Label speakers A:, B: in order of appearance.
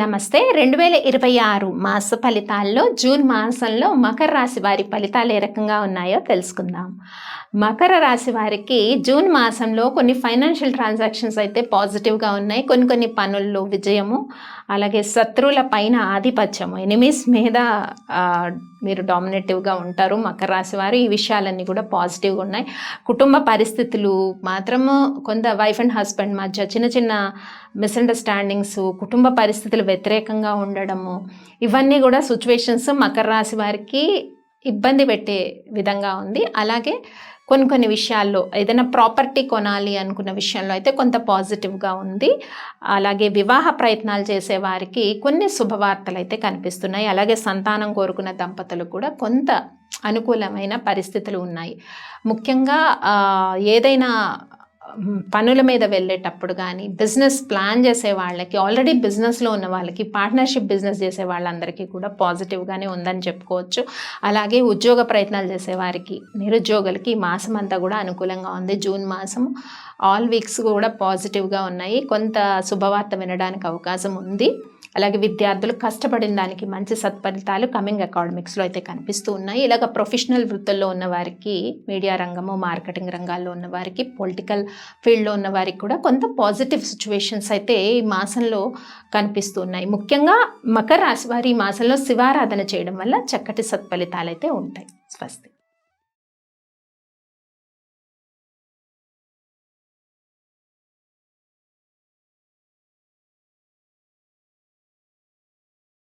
A: నమస్తే. 2026 మాస ఫలితాల్లో జూన్ మాసంలో మకర రాశి వారి ఫలితాలు ఏ రకంగా ఉన్నాయో తెలుసుకుందాం. మకర రాశి వారికి జూన్ మాసంలో కొన్ని ఫైనాన్షియల్ ట్రాన్సాక్షన్స్ అయితే పాజిటివ్గా ఉన్నాయి. కొన్ని పనుల్లో విజయము, అలాగే శత్రువుల పైన ఆధిపత్యము, ఎనిమీస్ మీద మీరు డామినేటివ్గా ఉంటారు మకర రాశి వారు. ఈ విషయాలన్నీ కూడా పాజిటివ్గా ఉన్నాయి. కుటుంబ పరిస్థితులు మాత్రము కొంత వైఫ్ అండ్ హస్బెండ్ మధ్య చిన్న మిస్అండర్స్టాండింగ్స్, కుటుంబ పరిస్థితులు వ్యతిరేకంగా ఉండడము, ఇవన్నీ కూడా సిచ్యువేషన్స్ మకర రాశి వారికి ఇబ్బంది పెట్టే విధంగా ఉంది. అలాగే కొన్ని విషయాల్లో ఏదైనా ప్రాపర్టీ కొనాలి అనుకున్న విషయంలో అయితే కొంత పాజిటివ్గా ఉంది. అలాగే వివాహ ప్రయత్నాలు చేసే వారికి కొన్ని శుభవార్తలు అయితే కనిపిస్తున్నాయి. అలాగే సంతానం కోరుకున్న దంపతులు కూడా కొంత అనుకూలమైన పరిస్థితులు ఉన్నాయి. ముఖ్యంగా ఏదైనా పనుల మీద వెళ్ళేటప్పుడు కానీ, బిజినెస్ ప్లాన్ చేసే వాళ్ళకి, ఆల్రెడీ బిజినెస్లో ఉన్న వాళ్ళకి, పార్ట్నర్షిప్ బిజినెస్ చేసే వాళ్ళందరికీ కూడా పాజిటివ్గానే ఉందని చెప్పుకోవచ్చు. అలాగే ఉద్యోగ ప్రయత్నాలు చేసే వారికి, నిరుద్యోగులకి ఈ మాసం అంతా కూడా అనుకూలంగా ఉంది. జూన్ మాసం ఆల్ వీక్స్ కూడా పాజిటివ్గా ఉన్నాయి. కొంత శుభవార్త వినడానికి అవకాశం ఉంది. అలాగే విద్యార్థులు కష్టపడిన దానికి మంచి సత్ఫలితాలు కమింగ్ అకాడమిక్స్లో అయితే కనిపిస్తూ ఉన్నాయి. ఇలాగ ప్రొఫెషనల్ వృత్తుల్లో ఉన్న వారికి, మీడియా రంగము, మార్కెటింగ్ రంగాల్లో ఉన్న వారికి, పొలిటికల్ ఫీల్డ్లో ఉన్న వారికి కూడా కొంత పాజిటివ్ సిచ్యువేషన్స్ అయితే ఈ మాసంలో కనిపిస్తున్నాయి. ముఖ్యంగా మకర రాశి వారి ఈ మాసంలో శివారాధన చేయడం వల్ల చక్కటి సత్ఫలితాలు అయితే ఉంటాయి. స్వస్తి.